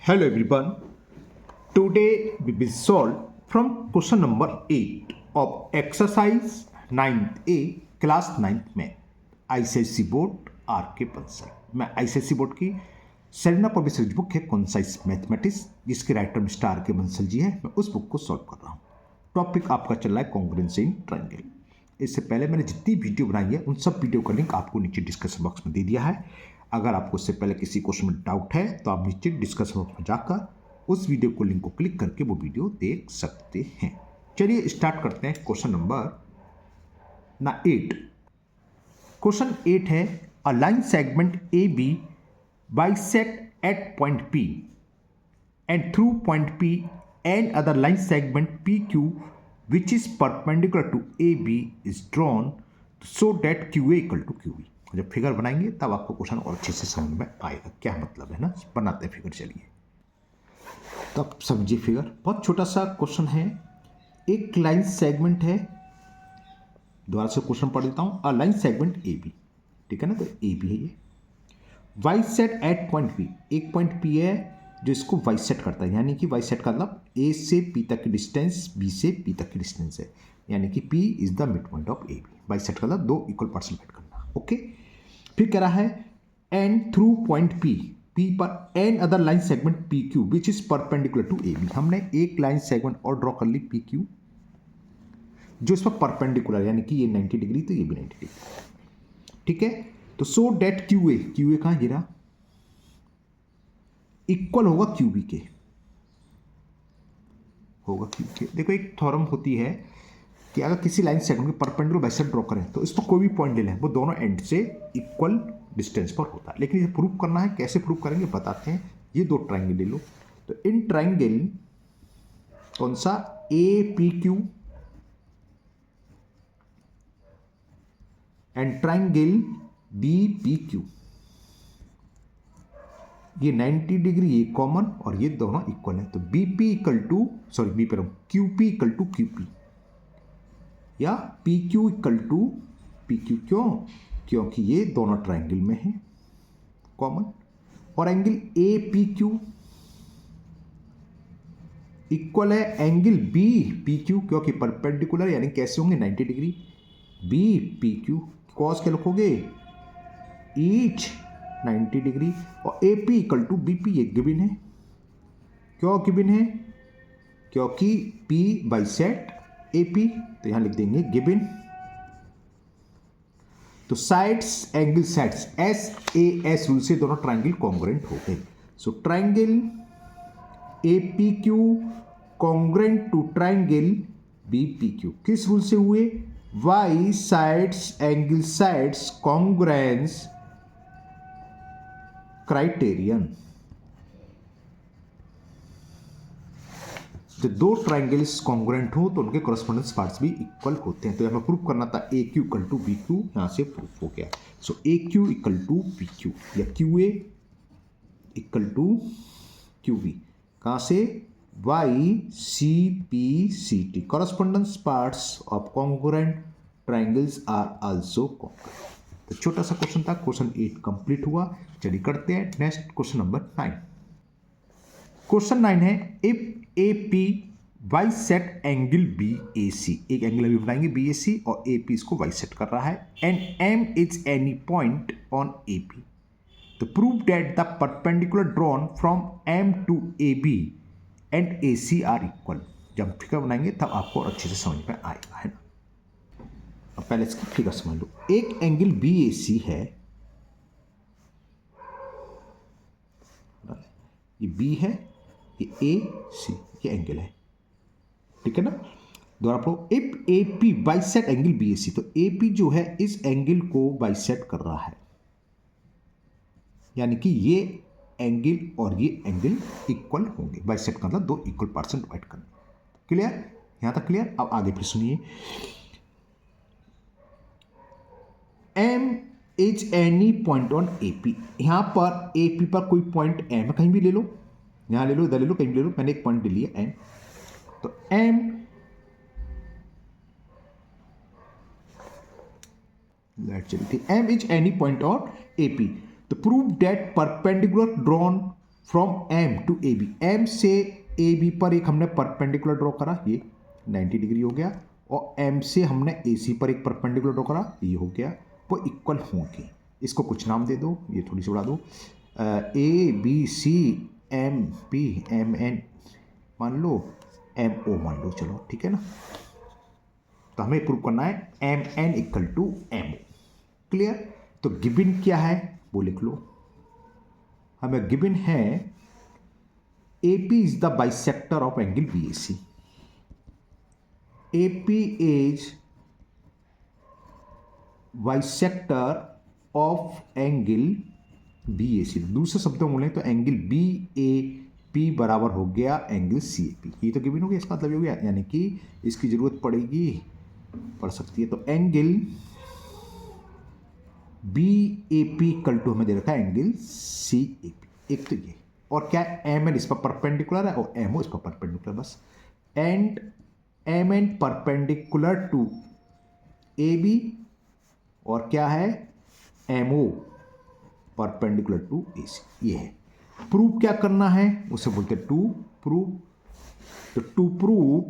Hello everyone. Today we will solve from question number 8 of exercise 9th A class 9th में ICSE board are के बंसल। मैं ICSE board की Serena publishers book है concise mathematics जिसके writer mister are के बंसल जी है। मैं उस बुक को सॉल्व कर रहा हूँ। टॉपिक आपका चल रहा है कॉन्ग्रुएंसी इन ट्रायंगल। इससे पहले मैंने जितनी वीडियो बनाई है उन सब वीडियो का लिंक आपको नीचे डिस्क्रिप्शन बॉक्स में दे दिया है। अगर आपको इससे पहले किसी क्वेश्चन में डाउट है तो आप नीचे डिस्क्रिप्शन बॉक्स में जाकर उस वीडियो को लिंक को क्लिक करके वो वीडियो देख सकते हैं। चलिए स्टार्ट करते हैं क्वेश्चन नंबर 8। क्वेश्चन 8 है a line segment A B bisect at point P and through point P and other line segment P Q which is perpendicular to AB is drawn so that QA equal to QB। जब figure बनाएंगे तब आपको question और अच्छे से समझ में आएगा क्या मतलब है ना। बनाते हैं फिगर। चलिए तब समझिए फिगर। बहुत छोटा सा क्वेश्चन है। एक लाइन सेगमेंट है। दोबारा से क्वेश्चन पढ़ देता हूँ। A line segment A B, ठीक है ना। तो ए बी है ये। Bisect at point P, एक पॉइंट पी है जो इसको वाई सेट करता है, यानी कि वाई सेट का मतलब ए से पी तक की डिस्टेंस बी से पी तक की डिस्टेंस है, यानी कि P is the mid point of A B. Bisect का मतलब दो इक्वल पार्ट्स में करना। ओके। फिर कह रहा है and through point P, P पर and other line segment P Q which is perpendicular to A B. हमने एक लाइन सेगमेंट और ड्रॉ कर ली पी क्यू जो इस पर परपेंडिकुलर, यानी कि ये 90 डिग्री तो ये भी 90 डिग्री, ठीक है। तो so that Q A, Q A कहाँ गिरा, इक्वल होगा क्यू बी के, होगा क्यू के। देखो एक थ्योरम होती है कि अगर किसी लाइन सेगमेंट के परपेंडिकुलर बाइसेक्ट ड्रॉ करें तो इस पर कोई भी पॉइंट ले लें वो दोनों एंड से इक्वल डिस्टेंस पर होता है। लेकिन इसे प्रूव करना है, कैसे प्रूव करेंगे बताते हैं। ये दो ट्राइंगल ले लो। तो इन ट्राइंगल कौन सा, A P Q and triangle B P Q, ये 90 डिग्री ये कॉमन और ये दोनों इक्वल है। तो B P equal to, sorry B पर Q P equal to Q P या P Q equal to P Q. क्यों? क्योंकि ये दोनों ट्राइंगल में है कॉमन। और angle A P Q equal है एंगल बी पी क्यू, क्योंकि परपेंडिकुलर यानी कैसे होंगे 90 डिग्री। बी पी क्यू कॉस के लिखोगे ईच 90 डिग्री। और A P equal to B P, ये गिवन है। क्यों गिवन है? क्योंकि पी बाइसेक्ट ए पी, तो यहां लिख देंगे गिवन। तो sides, angle sides S A S rule से दोनों ट्राइंगल कॉन्ग्रुएंट हो गए। सो triangle A P Q congruent to triangle B P Q किस रूल से हुए? By sides angle sides congruence criterion. जब दो ट्राइंगल्स कॉन्ग्रुएंट हो तो उनके कॉरेस्पॉन्डेंस पार्ट्स भी इक्वल होते हैं। तो हमें प्रूव करना था A Q equal to B Q, यहां से प्रूफ हो गया। So A Q equal to B Q या Q A equal to Q B, कहां से? By C P C T, correspondence parts of congruent triangles are also congruent. तो छोटा सा क्वेश्चन था। क्वेश्चन 8 कंप्लीट हुआ। चलिए करते हैं नेक्स्ट क्वेश्चन नंबर 9। क्वेश्चन 9 है if A P bisect angle B A C, एक एंगल अभी बनाएंगे बी ए सी और ए पी इसको वाई सेट कर रहा है and M is any point on A P, तो prove that the perpendicular drawn from M to A B and A C are equal. जब figure बनाएंगे तब आपको अच्छे से समझ में आएगा, है ना। अब पहले इसकी फिगर समझ लो। एक एंगल बी ए सी है, ये बी है, ये ए सी, ये एंगल है, ठीक है ना। दोबारा पढ़ो। If A P bisect angle B A C, तो ए पी जो है इस एंगल को बाइसेक्ट कर रहा है, यानी कि ये एंगल और ये एंगल इक्वल होंगे। बाइसेक्ट का मतलब दो इक्वल पार्ट्स में डिवाइड करना। क्लियर? यहां तक क्लियर? अब आगे फिर सुनिए। M is any point on A P, यहां पर ए पी पर कोई पॉइंट एम कहीं भी ले लो, यहां ले लो, इधर ले लो, कहीं भी ले लो। मैंने एक पॉइंट ले लिया एम, तो एम लेट चलती M is any point on A P, तो prove that perpendicular drawn from M to A B, M से ए बी पर एक हमने परपेंडिकुलर ड्रॉ करा, ये 90 डिग्री हो गया, और एम से हमने ए सी पर एक परपेंडिकुलर ड्रॉ करा, ये हो गया, वो इक्वल होंगे। इसको कुछ नाम दे दो, ये थोड़ी सी उड़ा दो, A B C M P M N मान लो, एम ओ मान लो, चलो ठीक है ना। तो हमें प्रूव करना है M N equal to M O. Clear. तो गिवन क्या है वो लिख लो। हमें गिवन है AP is the bisector of angle BAC। AP is bisector of angle BAC। दूसरे शब्दों में बोले तो एंगल BAP बराबर हो गया एंगल CAP। ये तो गिवन हो गया, इसका मतलब हो गया, यानी कि इसकी जरूरत पड़ सकती है। तो एंगल BAP इक्वल टू हमें दे रखा है एंगल CAP। एक तो ये, और क्या है, MN इस पर परपेंडिकुलर है और MO इस पर परपेंडिकुलर, बस। And MN perpendicular to AB, और क्या है, MO परपेंडिकुलर टू AC। ये है। प्रूव क्या करना है उसे बोलते हैं टू प्रूव। तो टू प्रूव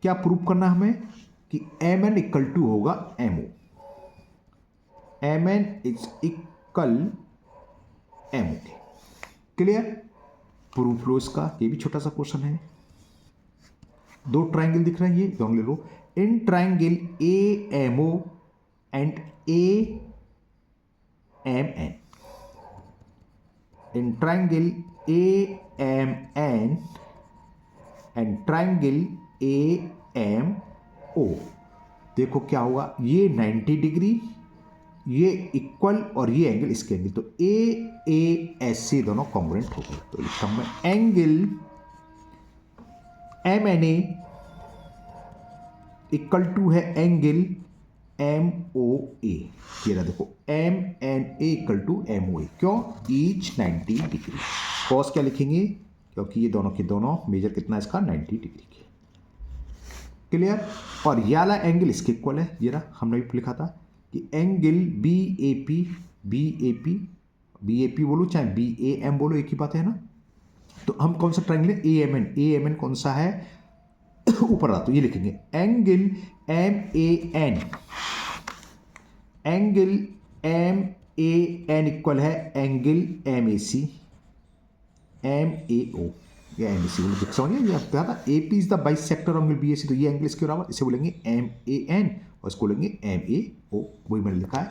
क्या प्रूव करना है हमें कि MN इक्वल टू होगा MO। MN is equal MO के। क्लियर। प्रूफ लो इसका, ये भी छोटा सा क्वेश्चन है। दो ट्राइंगल दिख रहे हैं, ये दोनों ले लो। In triangle AMO and AMN, in triangle AMN and triangle AMO, देखो क्या होगा, ये 90 डिग्री, ये इक्वल, और ये एंगल इसके एंगल, तो AASC दोनों कॉन्ग्रुएंट हो गए। तो लिखता हूं मैं एंगल MNA इक्वल टू है एंगल MOA। ये रहा देखो, MNA इक्वल टू MOA। क्यों? Each 90 degree. कॉस क्या लिखेंगे, क्योंकि ये दोनों के दोनों मेजर कितना है इसका, 90 डिग्री के। क्लियर। और ये वाला एंगल इसके इक्वल है, ये रहा, हमने भी लिखा था कि एंगल BAP बोलो चाहे BAM बोलो, एक ही बात है ना। तो हम कौन सा ट्राइंगल है, AMN कौन सा है ऊपर रहा, तो ये लिखेंगे एंगल MAN इक्वल है एंगल MAC MAO या MAC बोलो, समझिए। ये क्या था, AP is the bisector of angle BAC, तो ये एंगल इसके बराबर, इसे बोलेंगे MAN और इसको बोलेंगे MAO। वही मैंने लिखा है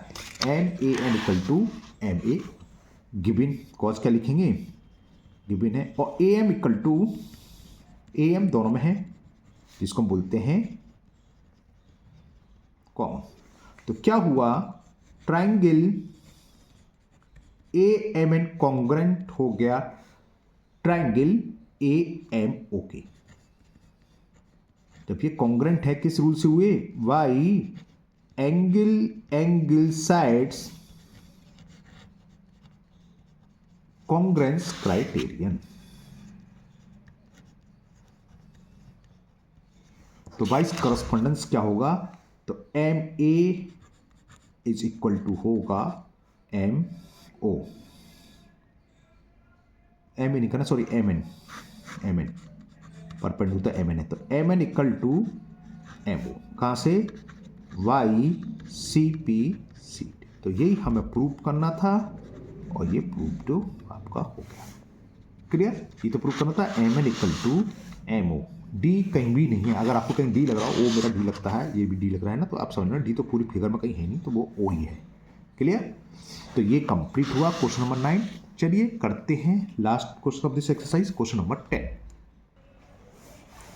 MAN equal to MA। Given cause क्या लिखेंगे, गिवन है, और AM इक्वल टू AM दोनों में है, जिसको हम बोलते हैं कॉमन। तो क्या हुआ, ट्राइंगल AMN कॉन्ग्रुएंट हो गया ट्राइंगल AMO के। जब ये कॉन्ग्रुएंट है, किस रूल से हुए, by angle sides congruence criterion. तो वाइस करस्पॉन्डेंस क्या होगा, तो MA इज इक्वल टू होगा MO, MA नहीं करना, सॉरी MN परपेंडिकुलर MN है, तो MN इक्वल टू MO। कहाँ से, YCP। तो यही हमें प्रूव करना था, और ये प्रूव तो आपका हो गया। क्लियर। ये तो प्रूव करना था MN equal to MO। D कहीं भी नहीं है, अगर आपको कहीं D लग रहा हो, O मेरा D लगता है, ये भी D लग रहा है ना, तो आप समझना D तो पूरी फिगर में कहीं है नहीं, तो वो O ही है। क्लियर। तो ये कंप्लीट हुआ क्वेश्चन नंबर 9। चलिए करते हैं last question of this exercise, question number 10।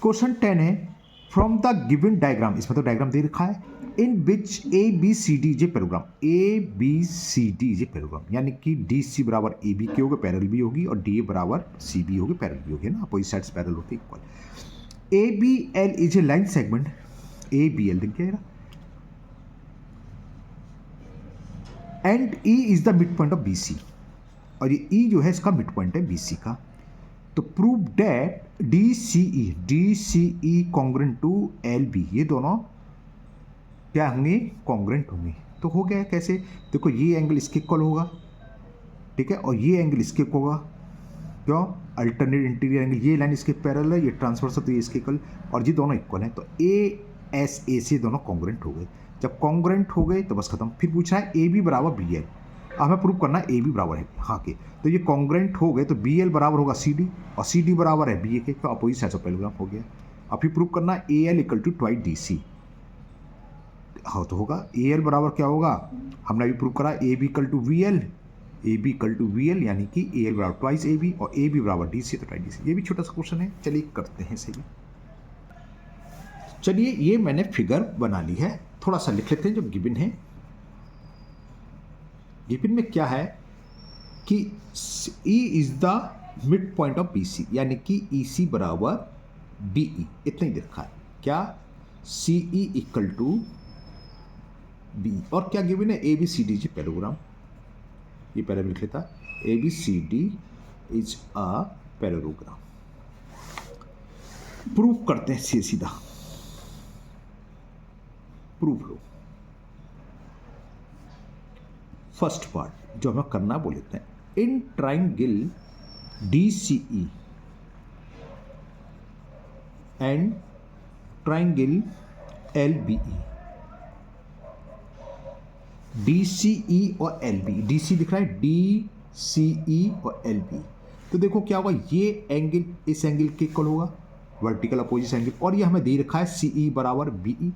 Question 10 है, फ्रॉम द गिवन डायग्राम, इसमें तो डायग्राम दे रखा है, in which ABCD is a parallelogram, ABCD is a parallelogram, यानी कि DC बराबर AB की होगी, पैरेलल भी होगी, और DA बराबर CB होगी, पैरेलल भी होगी ना, अपोजिट साइड्स पैरेलल होती है, equal. ABL is a line segment, ABL दिख गया, and E is the mid point of BC, और ये E जो है इसका मिड पॉइंट है BC का। तो prove that DCE congruent to LB, ये दोनों क्या होंगे, कॉन्ग्रुएंट होंगे। तो हो गया कैसे, देखो ये एंगल इसके इक्वल होगा, ठीक है, और ये एंगल इसके होगा, क्यों, अल्टरनेट इंटीरियर एंगल, ये लाइन इसके पैरेलल है, ये ट्रांसवर्स है तो ये इसके इक्वल, और ये दोनों इक्वल हैं, तो ए एस ए से दोनों कॉन्ग्रुएंट हो गए। जब कॉन्ग्रुएंट हो गए तो बस खत्म। फिर पूछना है ए बी बराबर बी एल, हमें प्रूव करना है ए बी बराबर है हाँ के, तो ये कॉन्ग्रुएंट हो गए तो बी एल बराबर होगा सी डी, और सी डी बराबर है बी ए के, तो अपोजिट साइड्स ऑफ पैरेललोग्राम हो गया। अब फिर प्रूव करना है A L equal to twice D C, हाँ तो होगा ए एल बराबर क्या होगा, हमने अभी प्रूव करा A B equal to V L, A B equal to V L यानी कि ए एल बराबर ट्वाइस ए बी और ए बी बराबर डी सी, तो ट्वाइस डी सी। ये भी छोटा सा क्वेश्चन है, चलिए करते हैं इसे भी। चलिए ये मैंने फिगर बना ली है, थोड़ा सा लिख लेते हैं जो गिवन है। गिवन में क्या है कि E is the mid point of BC, यानी कि EC बराबर BE, इतना ही लिखा है क्या, CE इक्वल टू BE, और क्या गिवन है ABCD जी पैरेललोग्राम, ये पहले लिख लेता, ABCD is a parallelogram. Proof करते हैं सीधा, प्रूफ लो। फर्स्ट पार्ट जो हमें करना बोल लेते हैं, in triangle DCE and triangle LBE, DCE और LB, DC दिख रहा है DCE और LB, तो देखो क्या होगा, ये एंगल इस एंगल के इक्वल होगा, वर्टिकल अपोजिट एंगल, और ये हमें दे रखा है CE बराबर BE,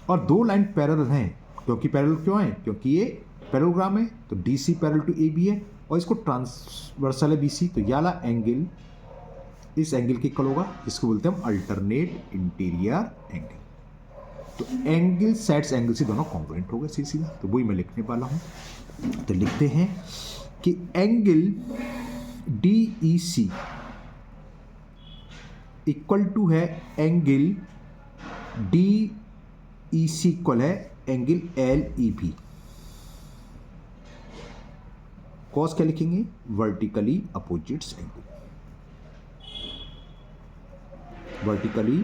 और दो लाइन पैरेलल हैं, क्योंकि पैरेलल क्यों है, क्योंकि ये पैरेललोग्राम है, तो DC पैरेलल टू AB है, और इसको ट्रांसवर्सल है BC, तो ये वाला एंगल इस एंगल के इक्वल होगा, इसको बोलते हैं हम अल्टरनेट इंटीरियर एंगल। तो एंगल सेट्स एंगल से दोनों कॉन्ग्रुएंट हो गए सीधा, तो वही मैं लिखने वाला हूँ। तो लिखते हैं कि एंगल DEC इक्वल टू है एंगल DEC इक्वल है एंगल LEB। कॉस क्या लिखेंगे, vertically opposites angle, vertically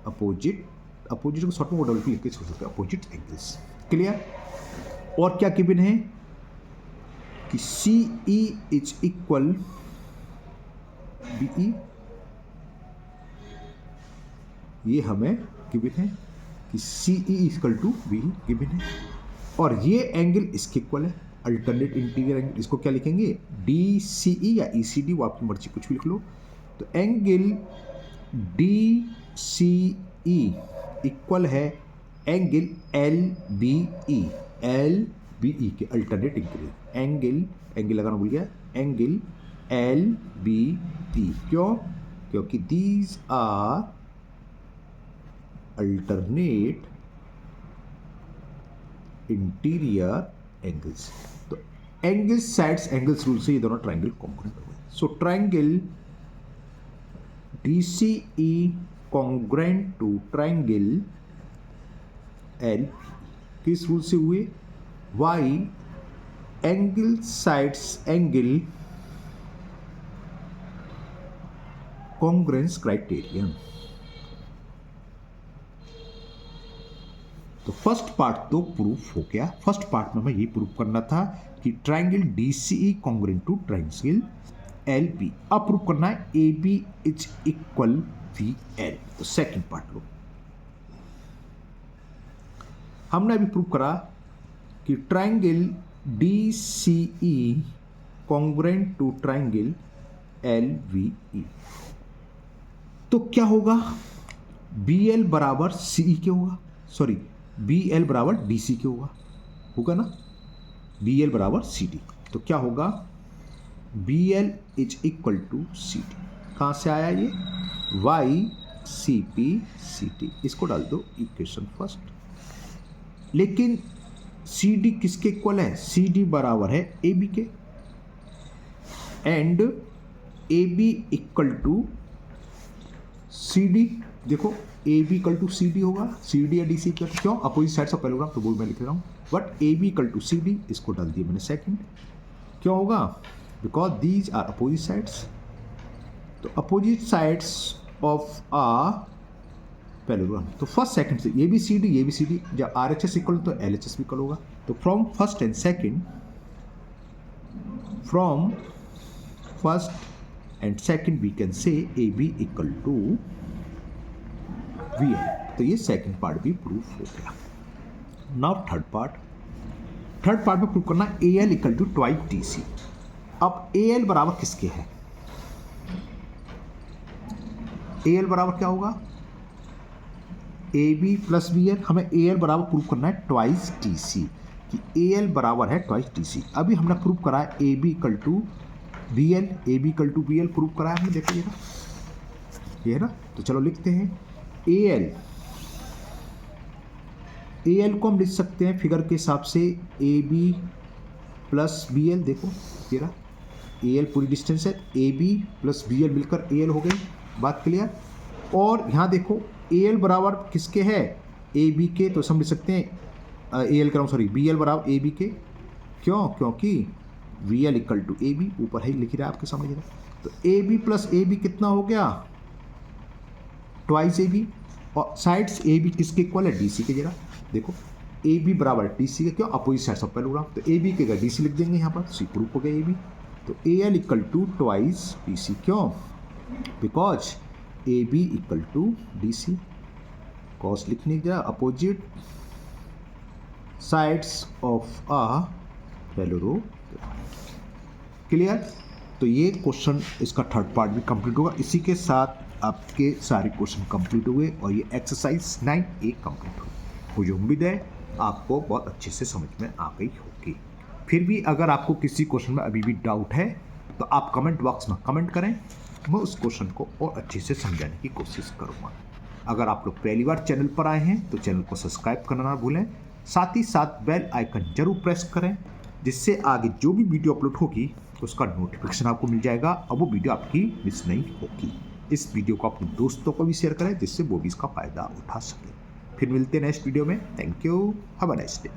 opposite, opposite को शॉर्ट में डबल लिख के छोड़ सकते हैं, अपोजिट एंगल्स, क्लियर। और क्या गिवन है कि CE इज इक्वल BE, ये हमें गिवन है कि CE equal to BE given है, और ये एंगल इसके इक्वल है, अल्टरनेट इंटीरियर एंगल, इसको क्या लिखेंगे DCE या ECD, वो आपकी मर्जी कुछ भी लिख लो। तो एंगल DCE इक्वल है एंगल LBE, LBE के अल्टरनेट इंटीरियर एंगल लगाना भूल गया, एंगल LBE, क्यों, क्योंकि these are alternate interior angles. तो एंगल साइड्स एंगल्स रूल से ये दोनों ट्राइंगल कॉन्ग्रुएंट हो गए। सो triangle DCE congruent to triangle LB किस रूल से हुए, by angle sides angle congruence criterion. तो फर्स्ट पार्ट तो प्रूफ हो गया। फर्स्ट पार्ट में हमें ये प्रूफ करना था कि triangle DCE congruent to triangle LB। अब प्रूफ करना है AB इज इक्वल VL। तो सेकंड पार्ट लो, हमने अभी प्रूफ करा कि triangle DCE congruent to triangle LVE। तो क्या होगा, BL बराबर CE के होगा, सॉरी BL बराबर DC के होगा ना, BL बराबर CD। तो क्या होगा, BL is equal to CD, कहाँ से आया ये, YCP/CD, इसको डाल दो इक्वेशन फर्स्ट। लेकिन CD किसके इक्वल है, CD बराबर है AB के, and AB equal to CD। देखो AB इक्वल टू CD होगा, CD या DC इक्वल, क्यों, अपोजिट साइड्स ऑफ पैरेललोग्राम, तो वो मैं लिख रहा हूँ, but AB equal to CD, इसको डाल दिया मैंने सेकंड। क्यों होगा, because these are opposite sides. तो opposite sides of a parallelogram, तो फर्स्ट सेकंड से ABCD जब RHS इक्वल तो LHS भी इक्वल होगा। तो from first and second from first and second we can say A B equal to V L. तो ये सेकंड पार्ट भी प्रूफ हो गया। नाउ थर्ड पार्ट में प्रूव करना A L equal to twice D C. अब A L बराबर किसके है? ए एल बराबर क्या होगा? A B plus B L. हमें ए एल बराबर प्रूव करना है ट्वाइस डी सी, कि ए एल बराबर है ट्वाइस डी सी। अभी हमने प्रूव करा है A B equal to B L, A B equal to B L prove करा है हमने। देखिए ये है ना। तो चलो लिखते हैं ए एल को हम लिख सकते हैं फिगर के हिसाब से A B plus B L. देखो ये रहा ए एल, पूरी डिस्टेंस है, A B plus B L मिलकर ए एल हो गई। बात क्लियर? और यहाँ देखो ए एल बराबर किसके है? ए बी के। तो हम लिख सकते हैं A L sorry B L बराबर ए बी के। क्यों? क्योंकि V L equal to A B, ऊपर है लिख रहा है आपके सामने। तो A B plus A B कितना हो गया? Twice A B. और साइड्स ए बी किसके इक्वल है? डी सी के। जरा देखो ए बी बराबर डी सी के। क्यों? अपोजिट साइड सब पहले। तो ए बी के डी सी लिख देंगे यहाँ पर, सी प्रूफ हो गया ए बी। तो A L equal to twice D C. क्यों? Because A B equal to D C. Cause लिखने का opposite sides of a parallel. Clear? तो ये क्वेश्चन इसका थर्ड पार्ट भी कंप्लीट होगा। इसी के साथ आपके सारे क्वेश्चन कंप्लीट हुए और ये एक्सरसाइज 9A कंप्लीट हुई। मुझे उम्मीद है आपको बहुत अच्छे से समझ में आ गई होगी। फिर भी अगर आपको किसी क्वेश्चन में अभी भी डाउट है तो आप कमेंट बॉक्स में कमेंट करें, मैं उस क्वेश्चन को और अच्छे से समझाने की कोशिश करूँगा। अगर आप लोग पहली बार चैनल पर आए हैं तो चैनल को सब्सक्राइब करना ना भूलें, साथ ही साथ बेल आइकन जरूर प्रेस करें, जिससे आगे जो भी वीडियो अपलोड होगी उसका नोटिफिकेशन आपको मिल जाएगा और वो वीडियो आपकी मिस नहीं होगी। इस वीडियो को अपने दोस्तों को भी शेयर करें, जिससे वो भी इसका फ़ायदा उठा सके। फिर मिलते हैं नेक्स्ट वीडियो में। Thank you, have a nice day.